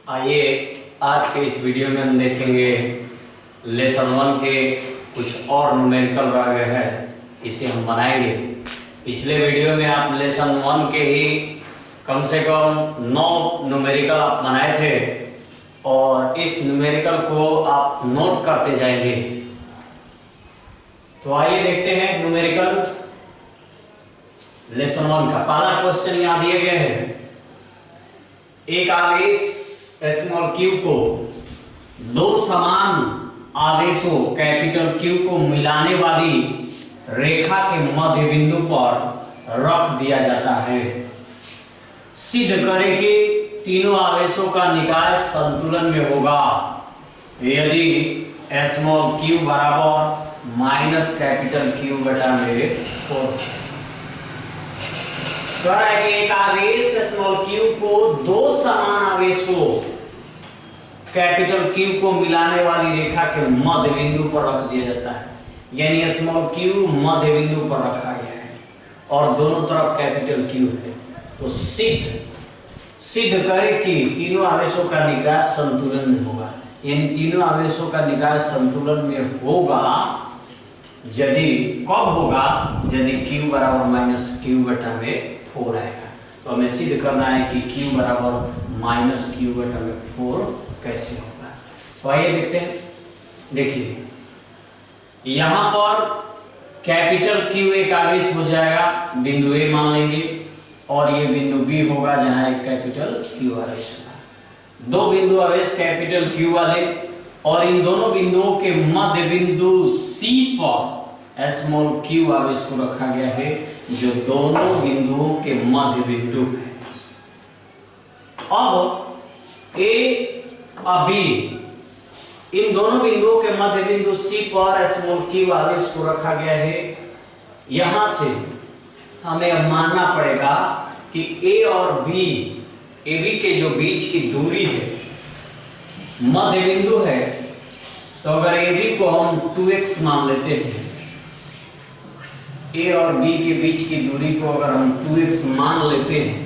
आइए आज के इस वीडियो में हम देखेंगे लेसन 1 के कुछ और न्यूमेरिकल रह गए हैं, इसे हम बनाएंगे। पिछले वीडियो में आप लेसन 1 के ही कम से कम 9 न्यूमेरिकल आप बनाए थे और इस न्यूमेरिकल को आप नोट करते जाएंगे। तो आइए देखते हैं न्यूमेरिकल लेसन 1 का पहला क्वेश्चन यहाँ दिए गए हैं। एक आवेश स्मॉल क्यू को दो समान आवेशों कैपिटल क्यू को मिलाने वाली रेखा के मध्य बिंदु पर रख दिया जाता है। सिद्ध करें कि तीनों आवेशों का निकाय संतुलन में होगा यदि स्मॉल क्यू बराबर माइनस कैपिटल क्यू बटा में 4। कह रहा है कि एक आवेश स्मॉल क्यू को दो समान आवेशों कैपिटल क्यू को मिलाने वाली रेखा के मध्य बिंदु पर रख दिया जाता है। यानी स्मॉल क्यू मध्य बिंदु पर रखा गया है और दोनों तरफ कैपिटल क्यू है। तो सिद्ध करें कि तीनों आवेशों का निकाय संतुलन में होगा। यानी तीनों आवेशों का निकाय संतुलन में होगा यदि कब होगा, यदि q बराबर माइनस क्यू बटा में 4 आएगा। तो हमें सिद्ध करना है कि q बराबर माइनस क्यू बटा में 4 कैसे होगा। तो आइए देखते हैं। देखिए यहां पर कैपिटल Q एक आवेश हो जाएगा, बिंदु A मान लेंगे, और ये बिंदु B होगा जहां एक कैपिटल Q आवेश होगा। दो बिंदु आवेश कैपिटल Q वाले और इन दोनों बिंदुओं के मध्य बिंदु C पर स्मॉल q आवेश को रखा गया है जो दोनों बिंदुओं के मध्य बिंदु है। अब A और B इन दोनों बिंदुओं के मध्य बिंदु C पर स्मॉल q आवेश को रखा गया है। यहां से हमें अब मानना पड़ेगा कि A और B AB के जो बीच की दूरी है मध्य बिंदु है। तो अगर AB को हम 2x मान लेते हैं, A और B के बीच की दूरी को अगर हम 2x मान लेते हैं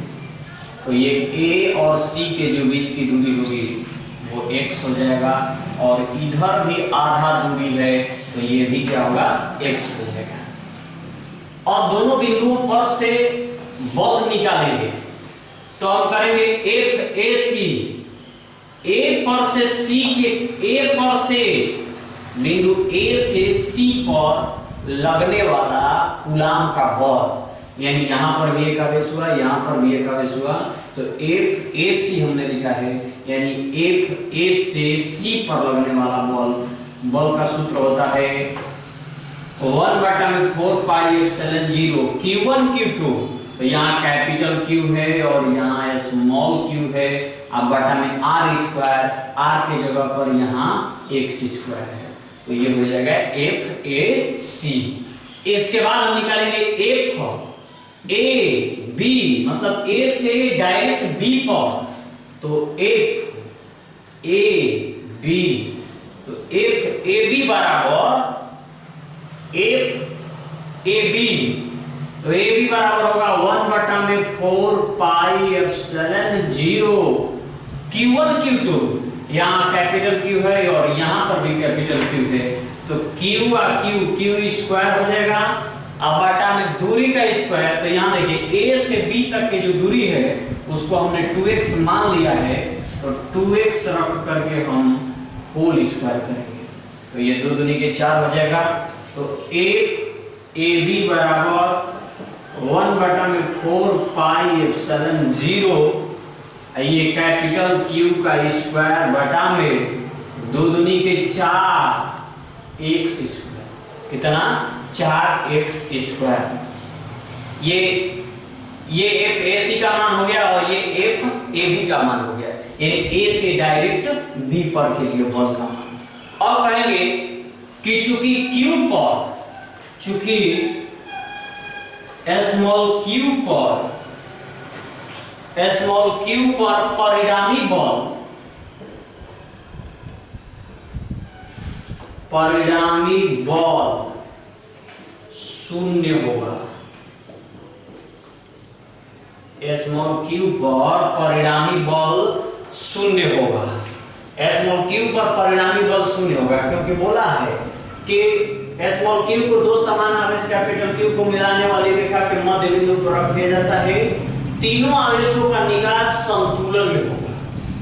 तो ये A और C के जो बीच की दूरी होगी वो x हो जाएगा और इधर भी आधा दूरी है तो ये भी क्या होगा, x हो जाएगा। और दोनों बिंदुओं पर से बल निकालेंगे तो हम करेंगे FAC। A पर से C के A पर से बिंदु A से C पर लगने वाला कूलाम का बल, यानी यहां पर भी एक आवेश हुआ, यहां पर भी एक आवेश हुआ, तो FAC हमने लिखा है। यानी FA से C पर लगने वाला बल का सूत्र होता है 1/4 पाई एप्सिलॉन 0 Q1 Q2। तो यहाँ कैपिटल Q है और यहाँ स्मॉल q है। अब बटा में r स्क्वायर, r के जगह पर यहाँ x स्क्वायर है तो ये हो जाएगा FAC। इसके बाद हम निकालेंगे FAB, मतलब A से डायरेक्ट B पर, तो FAB, तो FAB बराबर FAB, तो AB बराबर होगा 1/4 पाई एप्सिलॉन 0 Q1 Q2। यहाँ कैपिटल Q है और यहाँ पर भी कैपिटल Q है तो Q और Q स्क्वायर हो जाएगा। अब बटा में दूरी का स्क्वायर, तो यहाँ देखिए A से B तक की जो दूरी है उसको हमने 2x मान लिया है तो 2x रख करके हम होल स्क्वायर करेंगे तो ये 2 दूनी के 4 हो जाएगा। तो AB बराबर 1/4 पाई एप्सिलॉन 0, ये कैपिटल Q का स्क्वायर बटा में 2 दूनी के 4 x स्क्वायर, कितना 4x स्क्वायर। ये FAC का मान हो गया और ये FAB का मान हो गया। यानी A से डायरेक्ट B पर के लिए बल का मान। अब कहेंगे कि चूंकि स्मॉल q पर परिणामी बल 0 होगा। स्मॉल q पर परिणामी बल शून्य होगा। स्मॉल क्यू पर परिणामी बल शून्य होगा, क्योंकि बोला है कि स्मॉल क्यू को दो समान आवेश कैपिटल क्यू को मिलाने वाली रेखा के मध्य बिंदु पर रख दिया जाता है। तीनों आवेशों का निकाय संतुलन में होगा।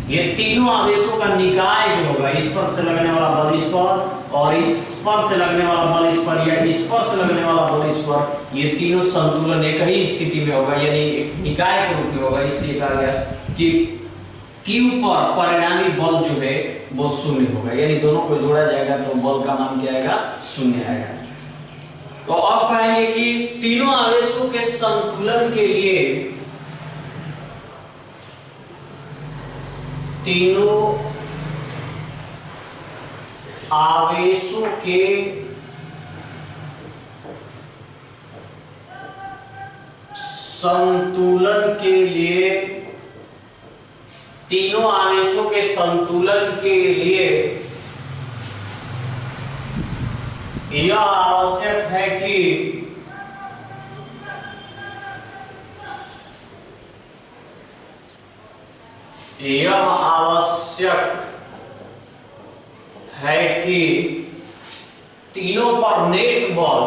ये तीनों आवेशों का निकाय जो होगा, इस पर से लगने वाला बल इस पर, और इस पर से लगने वाला बल इस पर, या इस पर से लगने वाला बल इस पर, ये तीनों संतुलन एक ही स्थिति में होगा, यानी एक निकाय के रूप में होगा। इसलिए कहा गया कि क्यू पर परिणामी बल जो है वो शून्य होगा, यानी दोनों को जोड़ा जाएगा तो बल का मान क्या आएगा? शून्य आएगा। तो अब कहेंगे कि तीनों आवेशों के संतुलन के लिए तीनों आवेशों के संतुलन के लिए, तीनों आवेशों के संतुलन के लिए यह आवश्यक है कि तीनों पर नेट बल,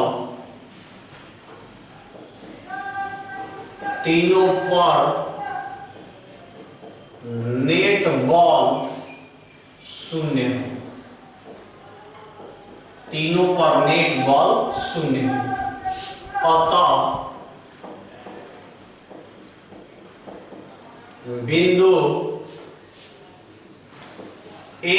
तीनों पर नेट बल शून्य हो, तीनों पर नेट बल शून्य हो। अतः बिंदु ए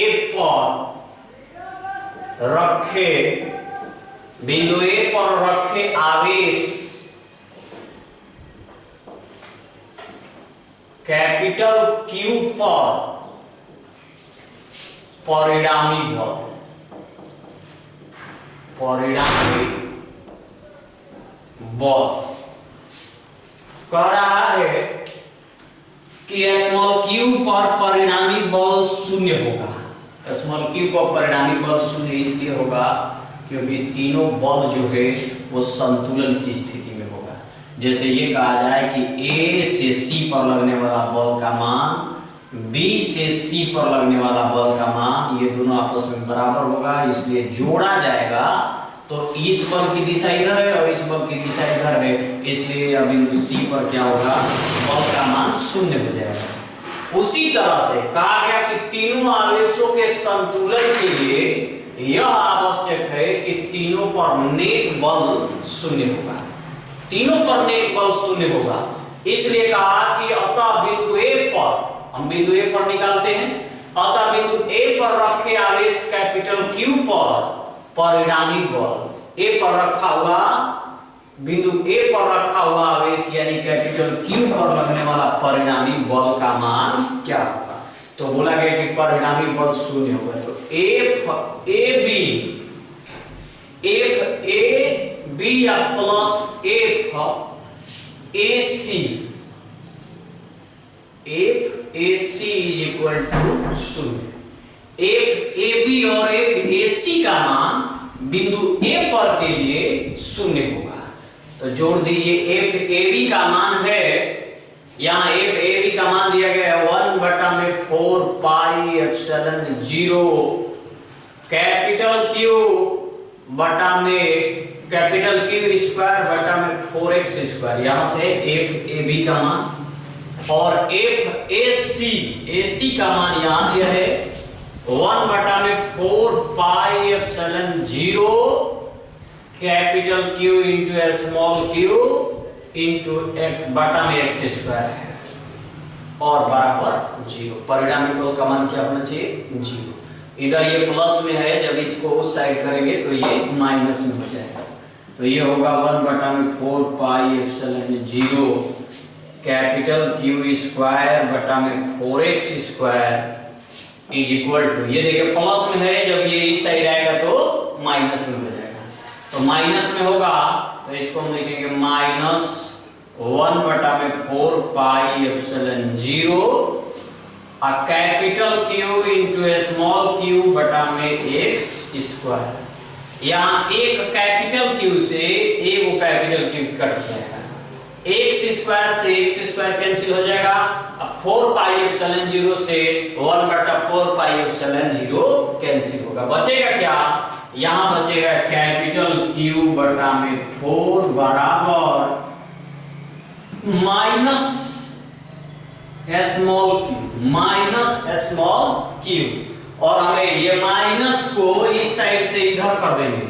पर रखे आवेश कैपिटल क्यू पर परिणामी बल कह रहा है कि स्मॉल क्यू पर परिणामी बल शून्य होगा। स्मॉल क्यू पर परिणामी बल शून्य इसलिए होगा क्योंकि तीनों बल जो है वो संतुलन की स्थिति में होगा। जैसे ये कहा जाए कि ए से सी पर लगने वाला बल का मान बी से सी पर लगने वाला बल का मान, ये दोनों आपस में बराबर होगा, इसलिए जोड़ा जाएगा तो इस बल की दिशा इधर है और इस बल की दिशा इधर है, इसलिए अब बिंदु सी पर क्या होगा? बल का मान शून्य हो जाएगा। उसी तरह से कहा गया कि तीनों आवेशों के संतुलन के लिए यह आवश्यक है कि तीनों पर नेट बल शून्य होगा, तीनों पर नेट बल शून्य होगा। इसलिए कहा कि अतः बिंदु ए पर, हम बिंदु ए पर निकालते हैं, अतः बिंदु ए पर रखे आवेश कैपिटल क्यू पर परिणामी बल, ए पर रखा हुआ बिंदु ए पर रखा हुआ आवेश यानी कैपिटल क्यू पर लगने वाला परिणामी बल का मान क्या होगा? तो बोला गया कि परिणामी बल शून्य होगा। तो एफ ए बी या plus F A C is equal to शून्य। एफ ए बी और एफ ए सी का मान बिंदु ए पर के लिए शून्य होगा। तो जोड़ दीजिए, एफ ए बी का मान है, यहां एफ ए बी का मान दिया गया है 1/4 पाई एप्सिलॉन 0 कैपिटल क्यू बटा में कैपिटल क्यू स्क्वायर बटा में 4x स्क्वायर, यहां से एफ ए बी का मान, और एफ ए सी का मान यहां दिया है 1/4 pi epsilon 0 capital Q into small Q into बटा में x स्क्वायर है और बराबर 0। परिणामी बल का मान क्या होना चाहिए? 0। इधर ये प्लस में है, जब इसको उस साइड करेंगे तो ये माइनस में हो जाएगा। तो ये होगा 1/4 pi epsilon 0 capital Q square बटा में 4x square is equal to, ये देखिए प्लस में है, जब ये इस साइड आएगा तो माइनस में हो जाएगा। तो माइनस में होगा तो इसको हम लिखेंगे minus 1/4 pi epsilon 0 capital Q into small Q बटा में x स्क्वायर। यहाँ एक कैपिटल क्यू से एक कैपिटल क्यू कट जाएगा, एक्स स्क्वायर से एक्स स्क्वायर कैंसिल हो जाएगा। अब 4 पाई एप्सिलॉन 0 से 1/4 पाई एप्सिलॉन 0 कैंसिल होगा। बचेगा क्या? यहां बचेगा कैपिटल Q बटा में 4 बराबर माइनस स्मॉल q। और हमें ये माइनस को इस साइड से इधर कर देंगे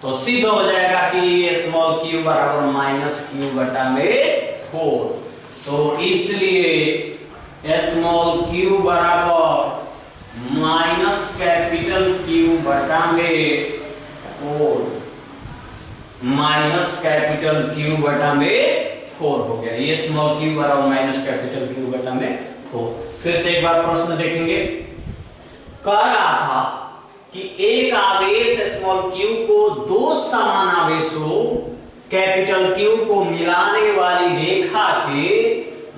तो सिद्ध हो जाएगा कि स्मॉल q बराबर माइनस q बटा में 4। तो इसलिए स्मॉल q बराबर माइनस कैपिटल Q बटा में 4, माइनस कैपिटल Q बटा में 4 हो गया। ये स्मॉल q बराबर माइनस कैपिटल Q बटा में 4। फिर से एक बार प्रश्न देखेंगे। कह रहा था कि एक आवेश स्मॉल q को दो समान आवेशों कैपिटल Q को मिलाने वाली रेखा के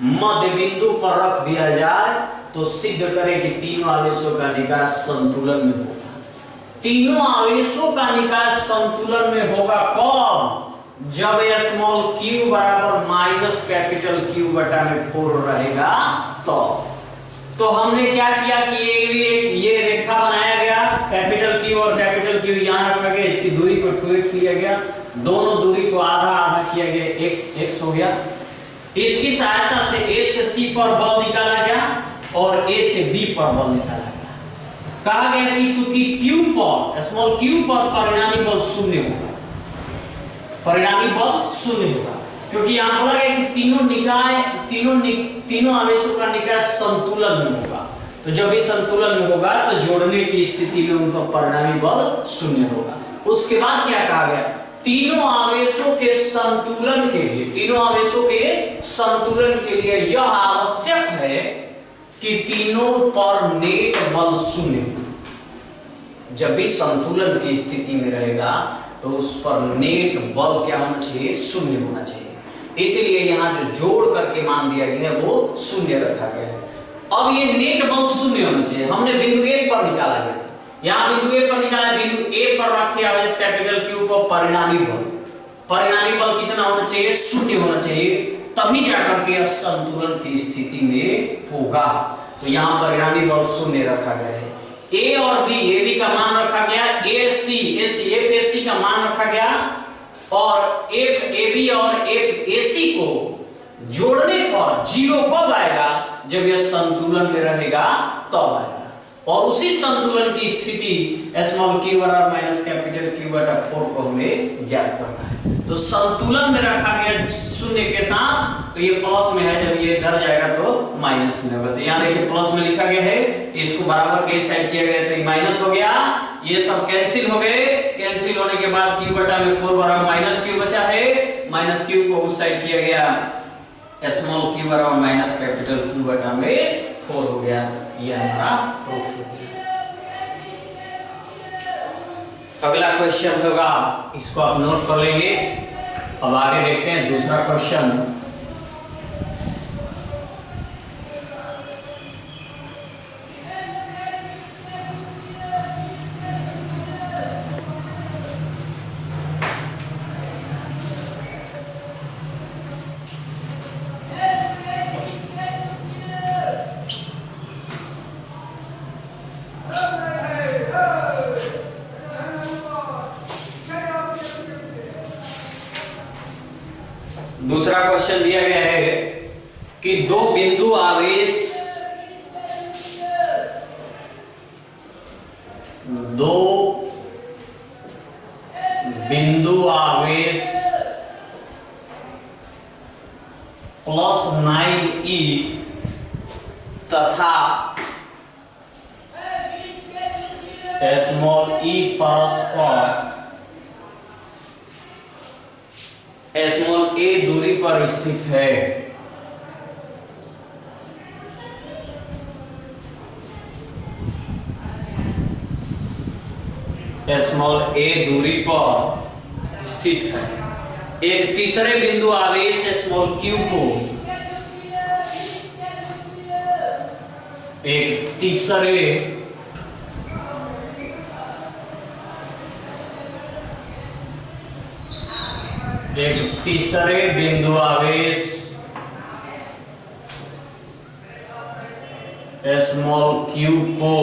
मध्य बिंदु पर रख दिया जाए तो सिद्ध करें कि तीनों आवेशों का निकास संतुलन में होगा। तीनों आवेशों का निकास संतुलन में होगा कब? जब स्मॉल q बराबर माइनस कैपिटल Q बटा में 4 रहेगा तो हमने क्या किया कि ये रेखा बनाया गया, कैपिटल Q और कैपिटल Q यहां रखा गया, इसकी दूरी को 2x लिया गया, दोनों दूरी को आधा आधा किया गया, x हो गया। इसकी सहायता से A से C पर बल निकाला गया और A से B पर बल निकाला गया। कहा गया कि चूंकि Q पर स्मॉल q पर परिणामी बल शून्य होगा, परिणामी बल शून्य होगा, क्योंकि यहां बोला गया कि तीनों आवेशों का निकास संतुलन में होगा। तो जब भी संतुलन में होगा तो जोड़ने की स्थिति में उनका परिणामी बल शून्य होगा। उसके बाद क्या कहा गया? तीनों आवेशों के संतुलन के लिए यह आवश्यक है कि तीनों पर नेट बल शून्य हो। जब भी संतुलन की स्थिति में रहेगा तो उस पर नेट बल क्या होना चाहिए? शून्य होना चाहिए। इसलिए यहाँ जो जोड़ करके मान दिया गया है वो शून्य रखा गया है। अब ये नेट बल शून्य होना चाहिए। हमने बिंदु A पर निकाला गया, यहाँ बिंदु A पर निकाला, बिंदु A पर रखे आवेश कैपिटल Q पर परिणामी बल कितना होना चाहिए? शून्य होना चाहिए, तभी जाकर के संतुलन की स्थिति में होगा। तो यहाँ परिणामी बल शून्य रखा गया है। A और B, AB का मान रखा गया, FAC का मान रखा गया और FAB और FAC को जोड़ने पर 0 कब आएगा? जब यह संतुलन में रहेगा तब आएगा। और उसी संतुलन की स्थिति स्मॉल q बराबर माइनस कैपिटल Q बटा 4 को हमें ज्ञात करना है। तो संतुलन में रखा गया शून्य के साथ, तो ये प्लस में है, जब ये इधर जाएगा तो माइनस में होगा। तो यहाँ देखिए प्लस में लिखा गया है, इसको बराबर के साइड किया गया, सही माइनस हो गया, ये सब कैंसिल हो गए। कैंसिल होने के बाद Q बटा में 4 बराबर माइनस Q बचा है, माइनस Q को उस साइड किया गया, स्मॉल q बराबर माइनस कैपिटल Q बटा में 4 हो गया। ये हमारा प्रूफ हो गया। अगला क्वेश्चन होगा, इसको आप नोट कर लेंगे। अब आगे देखते हैं दूसरा क्वेश्चन। दूसरा क्वेश्चन दिया गया है कि दो बिंदु आवेश प्लस 9e तथा स्मॉल e परस्पर स्मॉल a दूरी पर स्थित है। स्मॉल a दूरी पर स्थित है। एक तीसरे बिंदु आवेश स्मॉल q को एक तीसरे बिंदु आवेश स्मॉल q को,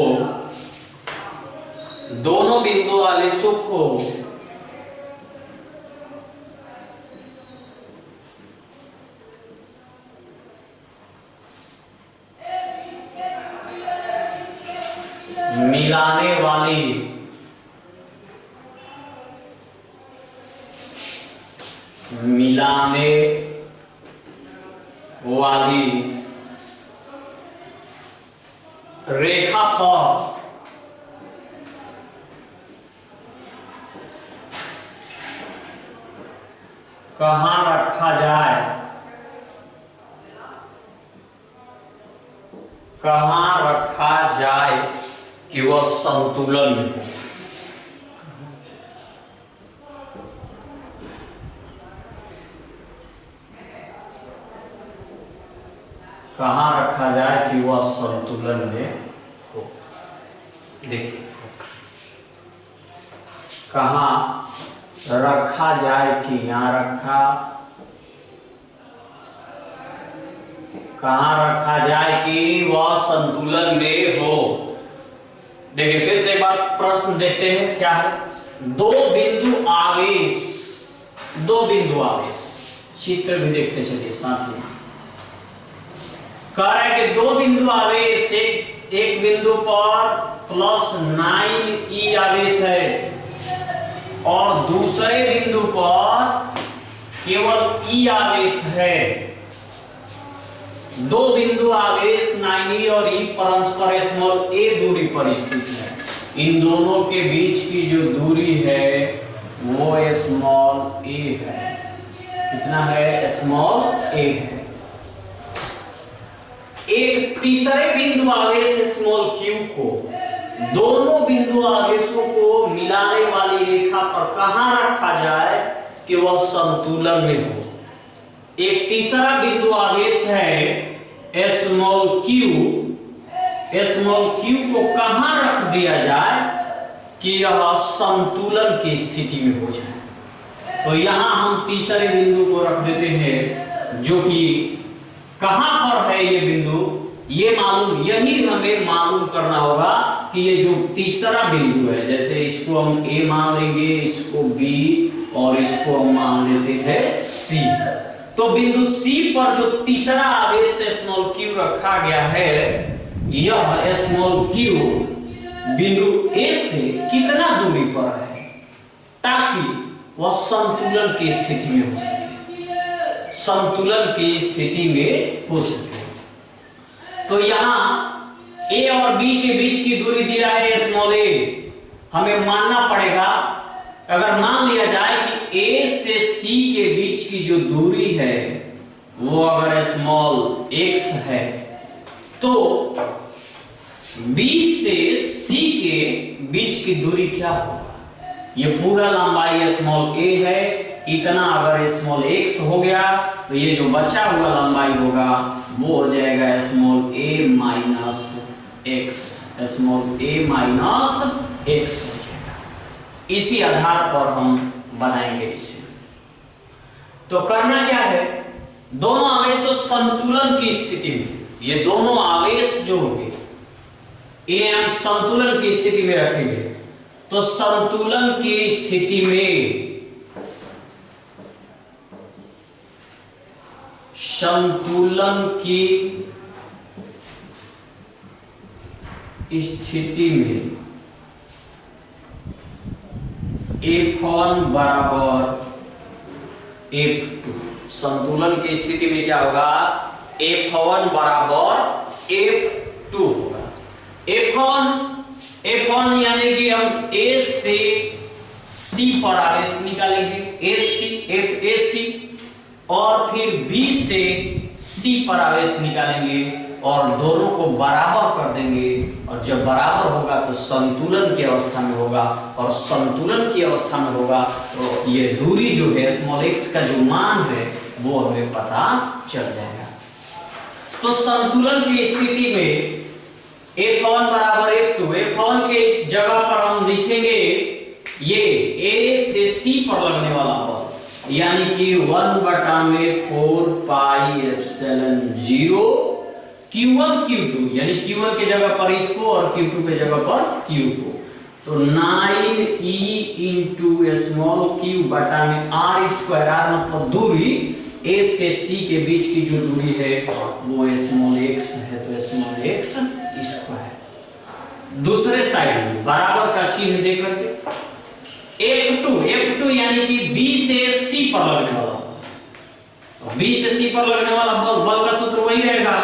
दोनों बिंदु आवेशों को मिलाने वाली रेखा पर कहां रखा जाए कि वह संतुलन में हो। कहां रखा जाए कि वह संतुलन में हो। देखिए, कहां रखा जाए कि यहां कहां रखा जाए कि वह संतुलन में हो। देखिए, फिर से एक बार प्रश्न देखते हैं क्या है। दो बिंदु आवेश, चित्र भी देखते चलिए साथ में। कह रहा है कि दो बिंदु आवेश, एक बिंदु पर +9e आवेश है और दूसरे बिंदु पर केवल e आवेश है। दो बिंदु आवेश 9e और e परस्पर स्मॉल a दूरी पर स्थित है। इन दोनों के बीच की जो दूरी है वो स्मॉल a है। कितना है? स्मॉल a है। एक तीसरे बिंदु आवेश स्मॉल q को दोनों बिंदु आवेशों को मिलाने वाली रेखा पर कहां रखा जाए कि वह संतुलन में हो। एक तीसरा बिंदु आवेश है स्मॉल q को कहां रख दिया जाए कि यह संतुलन की स्थिति में हो जाए। तो यहां हम तीसरे बिंदु को रख देते हैं, जो कि कहां पर है ये बिंदु, यही हमें मालूम करना होगा कि ये जो तीसरा बिंदु है, जैसे इसको हम A मान लेंगे, इसको B और इसको हम मान लेते हैं C। तो बिंदु C पर जो तीसरा आवेश स्मॉल q रखा गया है, यह स्मॉल q बिंदु A से कितना दूरी पर है ताकि वह संतुलन की स्थिति में हो सके, तो यहां A और B के बीच की दूरी दिया है स्मॉल a। हमें मानना पड़ेगा, अगर मान लिया जाए कि A से C के बीच की जो दूरी है वो अगर स्मॉल x है, तो B से C के बीच की दूरी क्या होगा? ये पूरा लंबाई स्मॉल a है, इतना अगर स्मॉल x हो गया तो ये जो बचा हुआ लंबाई होगा वो हो जाएगा स्मॉल a माइनस x हो जाएगा। इसी आधार पर हम बनाएंगे इसे। तो करना क्या है, दोनों आवेश तो संतुलन की स्थिति में, ये दोनों आवेश जो होंगे ये हम संतुलन की स्थिति में रखेंगे। तो संतुलन की स्थिति में F1 बराबर F2। संतुलन की स्थिति में क्या होगा? F1 बराबर F2 होगा। F1 यानी कि हम A से C पर आवेश निकालेंगे, FAC, और फिर B से C पर आवेश निकालेंगे और दोनों को बराबर कर देंगे, और जब बराबर होगा तो संतुलन की अवस्था में होगा, और संतुलन की अवस्था में होगा तो ये दूरी जो है स्मॉल x का जो मान है वो हमें पता चल जाएगा। तो संतुलन की स्थिति में F1 बराबर F2, F1 के जगह पर हम लिखेंगे ये A से C पर लगने वाला बल, यानी कि 1/4πε0 Q1 Q2, यानी Q1 की जगह पर इसको और Q2 की जगह पर Q को, तो 9e इंटू स्मॉल q बटा में r स्क्वायर, r मतलब दूरी, a से c के बीच की जो दूरी है वो स्मॉल x है, तो स्मॉल x स्क्वायर। दूसरे साइड में बराबर का चिन्ह देकर के F2 यानी कि B से C पर लगने वाला, तो B से C पर लगने वाला बल का सूत्र वही रहेगा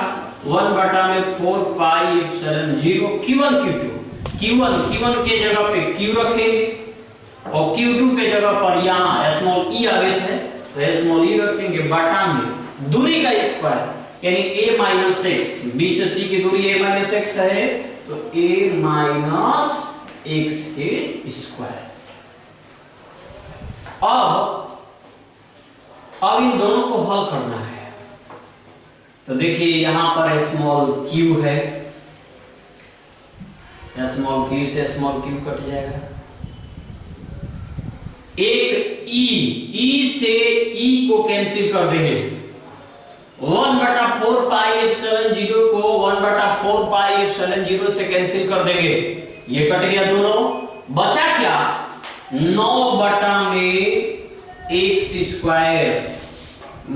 1/4πε0 Q1 के जगह पे Q रखेंगे और Q2 के जगह पर यहाँ स्मॉल e आवेश है तो स्मॉल e रखेंगे, बटा में दूरी का स्क्वायर यानी a माइनस एक्स, B से C की दूरी a माइनस एक्स है तो a माइनस एक्स के स्क्वायर। अब इन दोनों को हल करना है, तो देखिए यहां पर स्मॉल q है, स्मॉल q से स्मॉल q कट जाएगा, एक e से e को कैंसिल कर देंगे, 1/4πε0 को 1/4πε0 से कैंसिल कर देंगे, ये कट गया दोनों, बचा क्या 9/x स्क्वायर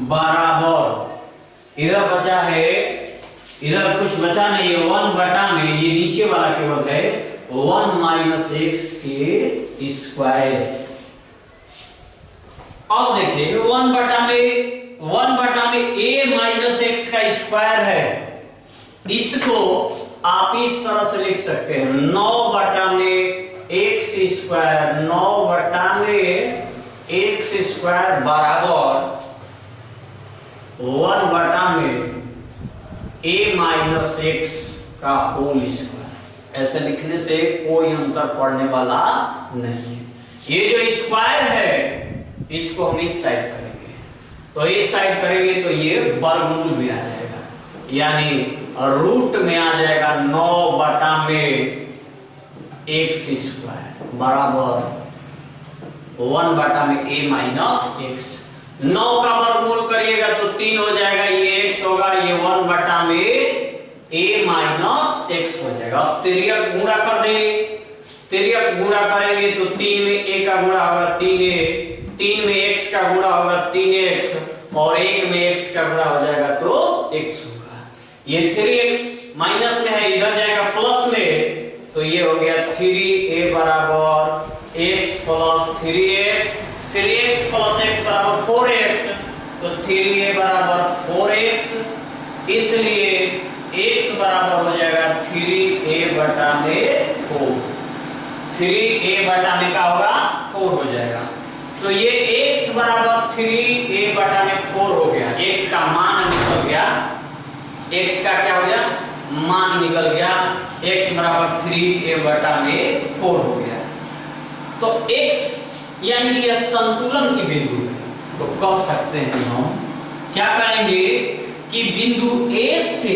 बराबर, इधर बचा है, इधर कुछ बचा नहीं है, 1/में ये नीचे वाला केवल है 1 माइनस एक्स के स्क्वायर। अब देखिए 1/में a माइनस एक्स का स्क्वायर है, इसको आप इस तरह से लिख सकते हैं 9/में एक्स स्क्वायर, 9/में एक्स स्क्वायर बराबर 1/में a माइनस एक्स का होल स्क्वायर। ऐसे लिखने से कोई अंतर पड़ने वाला नहीं। ये जो स्क्वायर है इसको हम इस साइड करेंगे, तो इस साइड करेंगे तो ये वर्गमूल में आ जाएगा, यानी रूट में आ जाएगा 9/में एक्स स्क्वायर बराबर 1/में a माइनस एक्स। 9 का वर्गमूल करिएगा तो 3 हो जाएगा, ये x होगा, ये 1/में a माइनस एक्स हो जाएगा। अब तिर्यक गुणा कर देंगे, तिर्यक गुणा करेंगे तो 3 में a का गुणा होगा 3a, 3 में x का गुणा होगा 3x और 1 में x का गुणा हो जाएगा तो x होगा। ये 3x माइनस में है, इधर जाएगा प्लस में, तो ये हो गया 3a बराबर x plus 3x, 3x plus x बराबर 4x, तो 3a बराबर 4x, इसलिए x बराबर हो जाएगा 3a/4, 3a/में का होगा 4 हो जाएगा, तो ये x बराबर 3a/4 हो गया। x का मान निकल गया, x का क्या हो गया मान निकल गया, x बराबर 3a/4 हो गया। तो x यानी कि यह संतुलन की बिंदु है, तो कह सकते हैं हम क्या कहेंगे कि बिंदु A से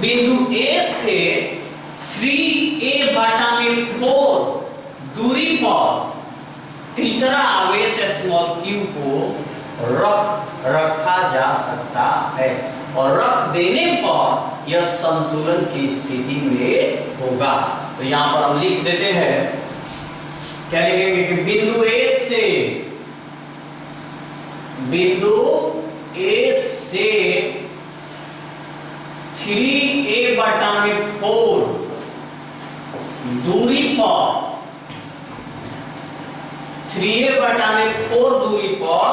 3a/4 दूरी पर तीसरा आवेश स्मॉल q को रखा जा सकता है और रख देने पर यह संतुलन की स्थिति में होगा। तो यहां पर हम लिख देते हैं, क्या लिखेंगे कि बिंदु A से 3a/4 दूरी पर 3a/4 दूरी पर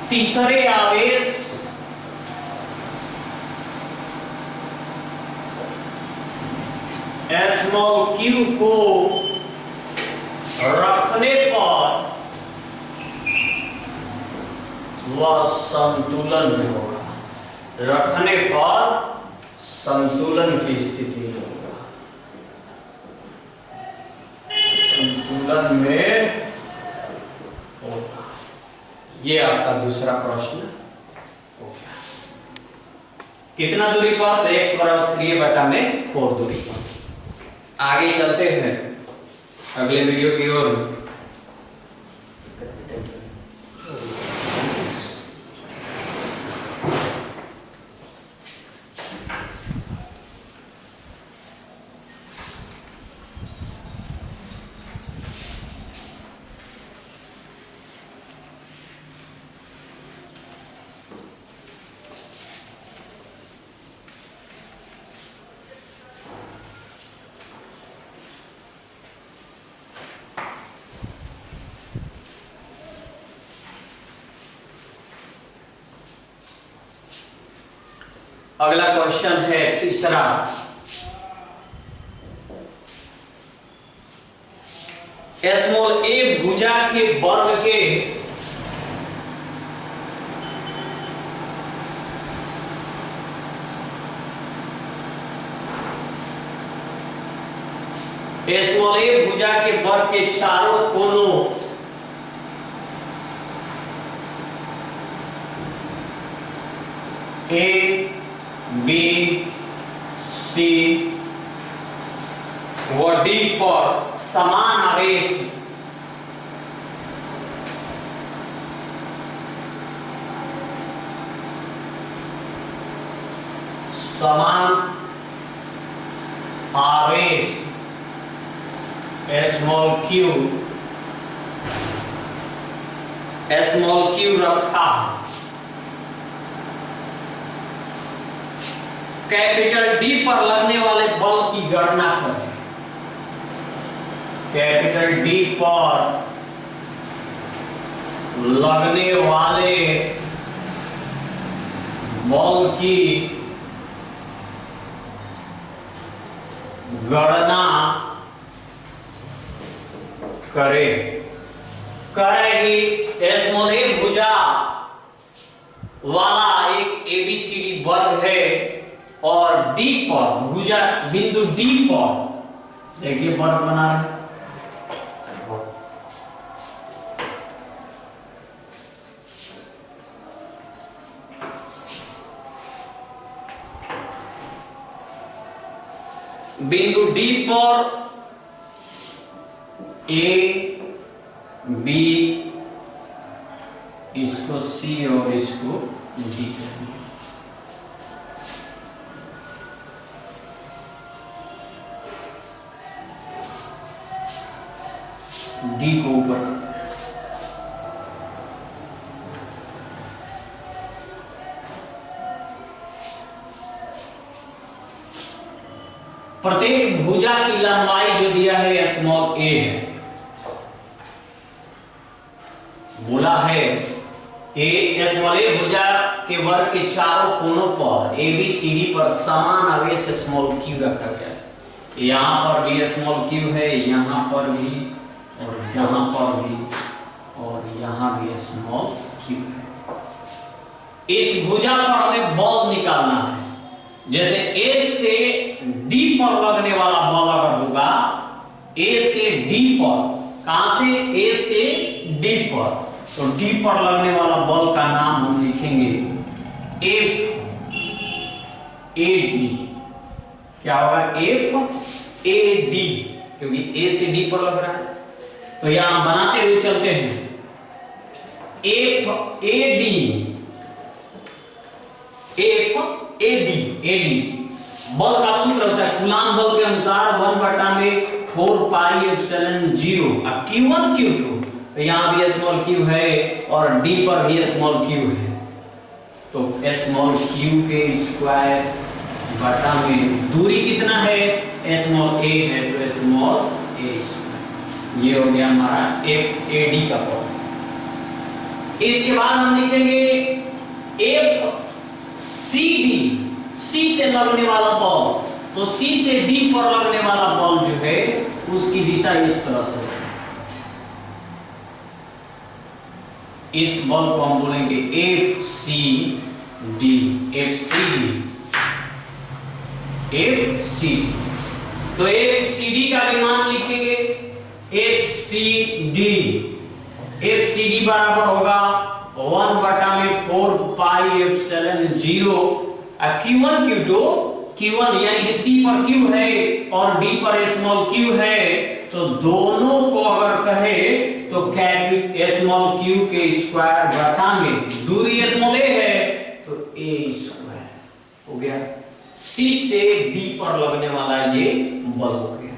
तीसरे आवेश स्मॉल q को रखने पर वह संतुलन में होगा, रखने पर संतुलन की स्थिति में होगा, संतुलन में होगा। ये आपका दूसरा प्रश्न हो गया। कितना दूरी पर, तो x बराबर 3a/4 दूरी पर। आगे चलते हैं, अगले वीडियो की ओर। अगला क्वेश्चन है तीसरा। स्मॉल ए भुजा के वर्ग के स्मॉल ए भुजा के वर्ग के चारों कोनों ए बी सी व डी पर समान आवेश स्मॉल क्यू रखा। कैपिटल डी पर लगने वाले बल की गणना करें। कैपिटल डी पर लगने वाले बल की गणना करेगी। स्मॉल ए भुजा वाला एक एबीसीडी वर्ग है और डी पर भुजा बिंदु डी पर देखिए वर्ग बना रहे। बिंदु डी पर ए बी, इसको सी और इसको डी करेंगे। डी को ऊपर प्रत्येक भुजा की लंबाई जो दिया है स्मॉल ए है। बोला है ए स्मॉल ए भुजा के वर्ग के चारों कोनों पर ए बी सी डी पर समान आवेश स्मॉल क्यू रखा गया है। यहां पर भी स्मॉल क्यू है, यहां पर भी और यहां पर भी और यहां भी स्मॉल क्यू है। इस भुजा पर हमें बल निकालना है। जैसे ए से डी पर लगने वाला बल अगर होगा ए से डी पर, कहां से ए से डी पर, तो डी पर लगने वाला बल का नाम हम लिखेंगे एफ ए डी। क्या होगा? एफ ए डी, क्योंकि ए से डी पर लग रहा है। तो यहां बनाते हुए चलते हैं। F A D, F A D बल का सूत्र होता है कूलाम बल के अनुसार 1/4 पाई एप्सिलॉन 0। अब Q1 Q2, तो यहां भी स्मॉल क्यू है और डी पर भी स्मॉल क्यू है, तो स्मॉल क्यू के स्क्वायर बटा में दूरी कितना है? स्मॉल ए है तो स्मॉल ए स्क्वायर। ये हो गया हमारा एफ ए डी का फॉर्म। इसके बाद हम लिखेंगे एफ सी डी, सी से लगने वाला बल, तो सी से डी पर लगने वाला बल जो है उसकी दिशा इस तरह से है। इस बल को हम बोलेंगे F C D, F C D, F C D. तो एफ सी डी का भी मान लिखेंगे F C D. F C D बराबर होगा 1/4 pi epsilon 0। Q1 Q2, Q1 यानी कि C पर Q है और D पर स्मॉल Q है, तो तो दोनों को अगर कहे तो स्मॉल क्यू के स्क्वायर घटाएंगे, दूरी स्मॉल ए है तो ए स्क्वायर हो गया। सी से डी पर लगने वाला ये बल हो गया।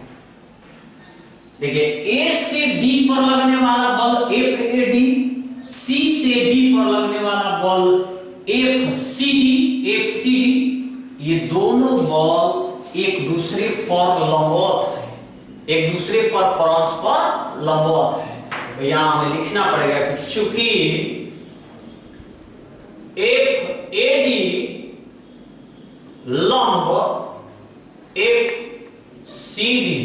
देखिए ए से डी पर लगने वाला बल एफ ए डी, सी से डी पर लगने वाला बल एफ सी डी, ये दोनों बल एक दूसरे पर लंबवत है, एक दूसरे पर परस्पर लंबवत है। तो यहां हमें लिखना पड़ेगा कि चूंकि एफ ए डी लंब एफ सी डी,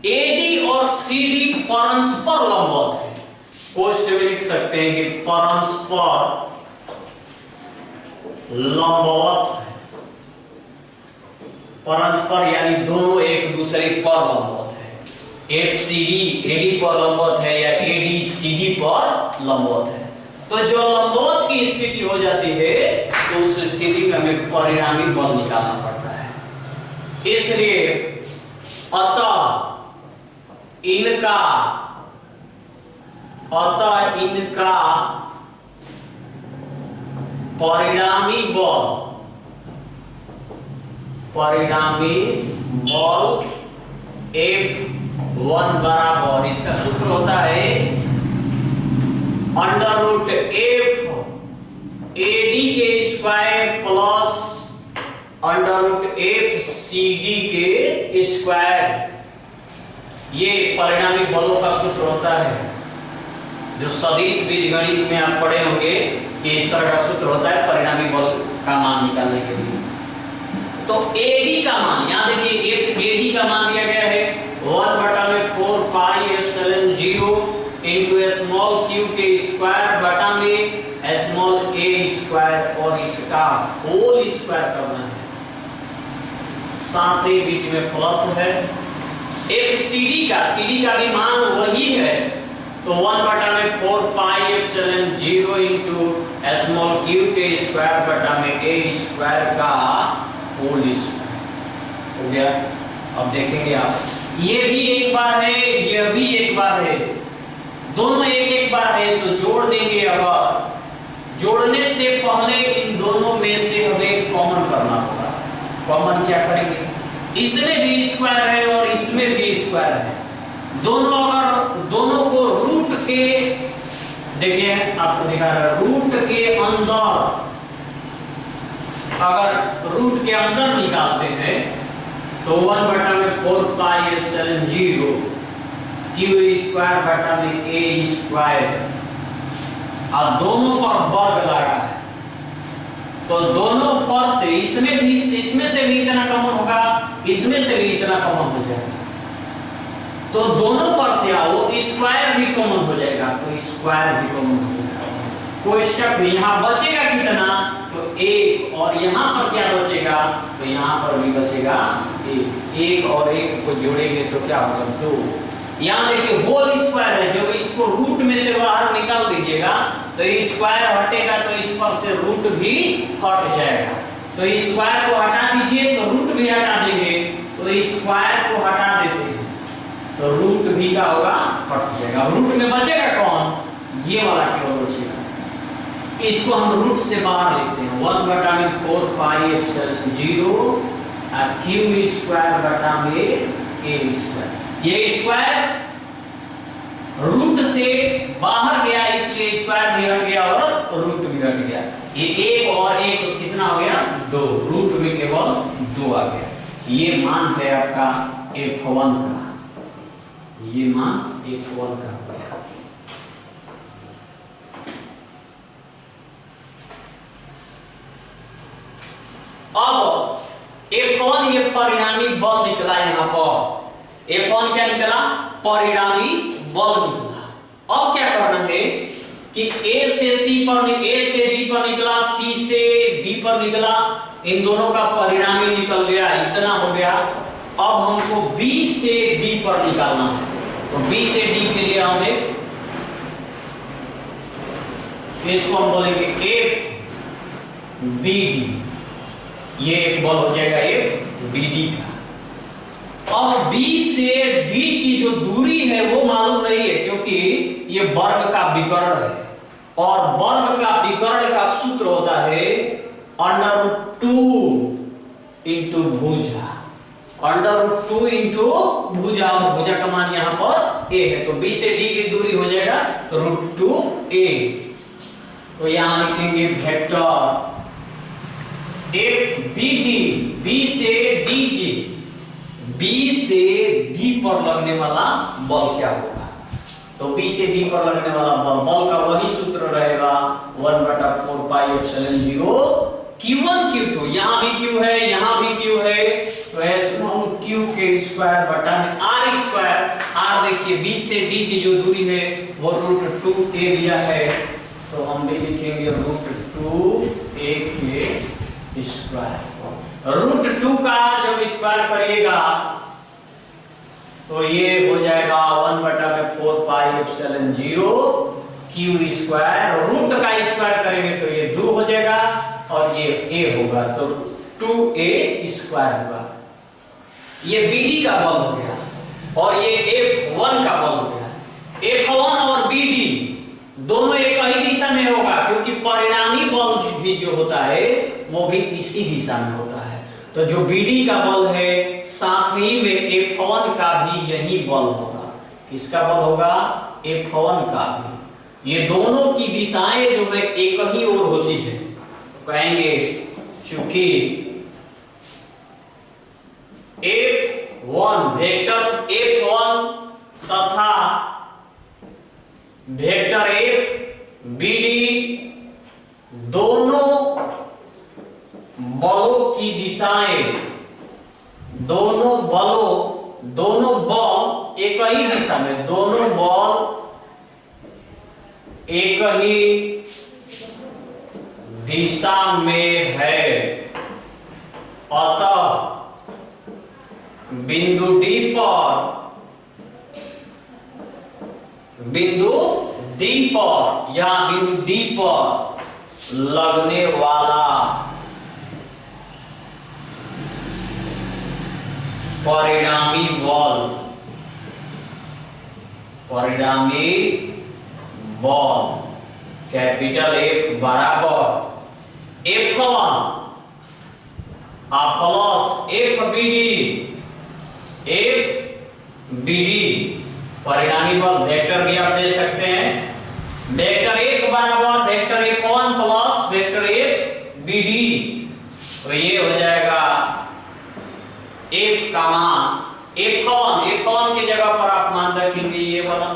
एडी और सीडी परस्पर लंबवत है। कोष्ठ में लिख सकते हैं कि परस्पर लंबवत है, परस्पर यानी दोनों एक दूसरे पर लंबवत है। एफ सी डी एडी पर लंबवत है या एडी सीडी पर लंबवत है। तो जो लंबवत की स्थिति हो जाती है तो उस स्थिति में हमें परिणामी बल निकालना पड़ता है। इसलिए अतः इनका परिणामी बल F1 बराबर, इसका सूत्र होता है अंडर रूट एफ एडी के square plus under root F C D के स्क्वायर। ये परिणामी बलों का सूत्र होता है जो सदिश बीजगणित में आप पढ़े होंगे कि इस तरह का सूत्र होता है परिणामी बल का मान निकालने के लिए। तो एडी का मान यहां देखिए, एडी का मान दिया गया है 1/4 pi epsilon 0 into small Q के स्क्वायर बटा में स्मॉल ए स्क्वायर, और इसका होल स्क्वायर करना है, साथ ही बीच में प्लस है। एक सीडी का भी मान वही है, तो 1/4 pi epsilon 0 into small Q के स्क्वायर बटा में ए स्क्वायर का होल स्क्वायर हो गया। अब देखेंगे आप, ये भी एक बार है, यह भी एक बार है, दोनों एक बार है, तो जोड़ देंगे। अब जोड़ने से पहले इन दोनों में से हमें कॉमन करना होगा। कॉमन क्या करेंगे, इसमें भी स्क्वायर है और इसमें भी स्क्वायर है, दोनों को रूट के, देखिए आपको दिखा रहा है, रूट के अंदर, अगर रूट के अंदर निकालते हैं तो 1/4 पाई एप्सिलॉन 0 क्यू स्क्वायर बटा में ए स्क्वायर, और दोनों पर वर्ग लगा है, तो दोनों पर से इसमें से भी इतना कॉमन होगा, इसमें से भी इतना कॉमन हो जाएगा, तो दोनों पर से आओ स्क्वायर भी कॉमन हो जाएगा, तो स्क्वायर भी कॉमन हो जाएगा। कोई शक नहीं, यहां बचेगा कितना, तो एक, और यहां पर क्या बचेगा, तो यहां पर भी बचेगा एक और एक को जोड़ेंगे तो क्या होगा 2। यहां देखिए होल स्क्वायर है, जब इसको रूट में से बाहर निकाल दीजिएगा तो स्क्वायर हटेगा, तो इस पर से रूट भी हट जाएगा, तो स्क्वायर को हटा दीजिए तो रूट भी हटा देंगे, तो स्क्वायर को हटा देते हैं तो रूट भी का होगा हट जाएगा। रूट में बचेगा कौन, ये वाला केवल बचेगा, इसको हम रूट से बाहर लेते हैं। 1/4 पाई एप्सिलॉन 0 क्यू स्क्वायर बटा में ए स्क्वायर, ये स्क्वायर रूट से बाहर गया इसलिए स्क्वायर भी हट गया और रूट भी हट गया, ये एक और एक तो कितना हो गया 2, रूट में केवल 2 आ गया। ये मान है आपका F1 का, ये मान F1 का हो गया। अब F1 ये परिणामी बल निकला, यहां पर F1 क्या निकला, परिणामी बल निकला। अब क्या करना है कि A से डी पर निकला, C से D पर निकला, इन दोनों का परिणामी निकल गया, इतना हो गया। अब हमको B से D पर निकालना है, तो B से D के लिए हमें इसको हम बोलेंगे FBD, ये एक बल हो जाएगा FBD का। अब बी से डी की जो दूरी है वो मालूम नहीं है, क्योंकि ये वर्ग का विकर्ण है और वर्ग का विकर्ण का सूत्र होता है √2 इंटू भुजा। √2 इंटू भुजा, और भुजा का मान यहां पर a है, तो b से d की दूरी हो जाएगा √2a। तो यहां लिखेंगे वेक्टर FBD, b से d की, b से d पर लगने वाला बल क्या होगा? तो b से d पर लगने वाला बल का वही सूत्र रहेगा 1/4πε0 Q1 Q2। यहां भी Q है, यहां भी Q है, तो स्मॉल q के स्क्वायर बटा में r स्क्वायर। r देखिए b से d की जो दूरी है वो √2a दिया है, तो हम भी लिखेंगे √2a के स्क्वायर। √2 का जब स्क्वायर करिएगा तो ये हो जाएगा 1/4πε0 q स्क्वायर। रूट का स्क्वायर करेंगे तो ये 2 हो जाएगा और ये a होगा, तो 2a स्क्वायर होगा। ये BD का बल हो गया और ये F1 का बल हो गया। F1 और BD दोनों एक ही दिशा में होगा, क्योंकि परिणामी बल भी जो होता है वो भी इसी दिशा में होता है। तो जो BD का बल है साथ ही में F1 का भी यही बल होगा। किसका बल होगा? F1 का भी। ये दोनों की दिशाएं जो है एक ही ओर होती है, तो कहेंगे चूंकि F1 वेक्टर F1 तथा वेक्टर FBD दोनों बलों की दिशाएं, दोनों बल एक ही दिशा में, दोनों बल एक ही दिशा में है। अतः बिंदु D पर या बिंदु D पर लगने वाला परिणामी बल कैपिटल F बराबर F1 प्लस FBD परिणामी बल वेक्टर भी आप दे सकते हैं। वेक्टर F बराबर vector F1 plus vector FBD, तो ये हो जाएगा F का मान F1 की जगह पर आप मान रखेंगे ये वाला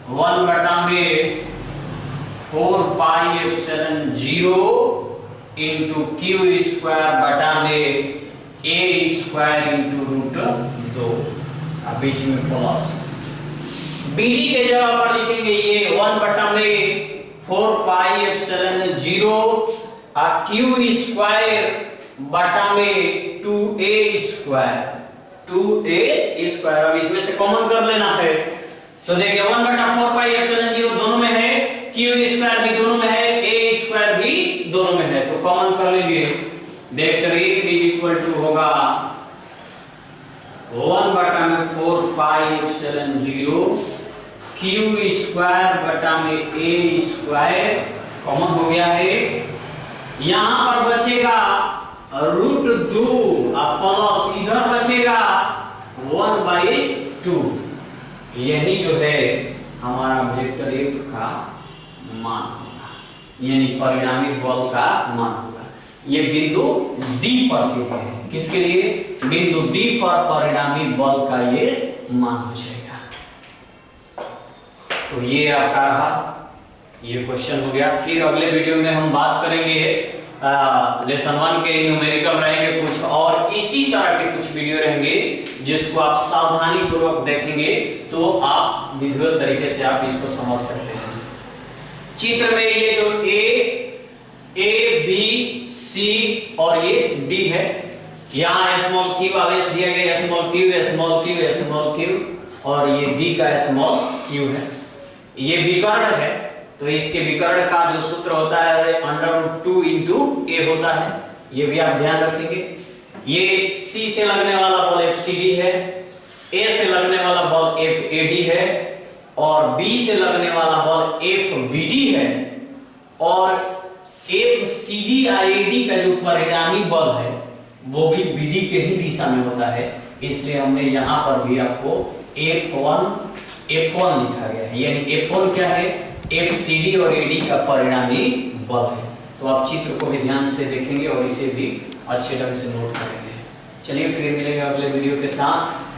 1/4πε0 इंटू q स्क्वायर बटा में a स्क्वायर इंटू √2, बीच में प्लस। BD के जगह पर लिखेंगे ये 1/4πε0 q स्क्वायर बटा में 2a स्क्वायर। अब इसमें से कॉमन कर लेना है, तो देखिए 1/4πε0 दोनों में है, q स्क्वायर भी दोनों में है, a स्क्वायर भी दोनों में है, तो कॉमन कर लीजिए। Vector F is equal to होगा 1/4πε0 q स्क्वायर बटा में a स्क्वायर, कॉमन हो गया है। यहां पर बचेगा √2 प्लस इधर बचेगा 1/2। यही जो है हमारा वेक्टर F का मान होगा, यानी परिणामी बल का मान होगा। ये बिंदु D पर है, किसके लिए? बिंदु D पर परिणामी बल का ये मान हो जाएगा। तो ये आपका रहा, ये क्वेश्चन हो गया। फिर अगले वीडियो में हम बात करेंगे लेसन 1 के न्यूमेरिकल रहेंगे कुछ, और इसी तरह के कुछ वीडियो रहेंगे जिसको आप सावधानी पूर्वक देखेंगे तो आप विधिवत तरीके से आप इसको समझ सकते हैं। चित्र में ये जो A B C और ये D है, यहाँ स्मॉल q आवेश दिया गया, स्मॉल q और ये D का स्मॉल q है। ये विकर्ण है, तो इसके विकर्ण का जो सूत्र होता है √2 इंटू a होता है, ये भी आप ध्यान रखेंगे। ये C से लगने वाला बल FCD है, ए से लगने वाला बल एफ ए डी है और बी से लगने वाला बल एफ बी डी है और F C D I A D का जो परिणामी बल है वो भी बी डी के ही दिशा में होता है, इसलिए हमने यहां पर भी आपको F1 लिखा गया है। यानी F1 क्या है? एफ सी डी और ए डी का परिणामी बल है। तो आप चित्र को भी ध्यान से देखेंगे और इसे भी अच्छे ढंग से नोट करेंगे। चलिए फिर मिलेंगे अगले वीडियो के साथ।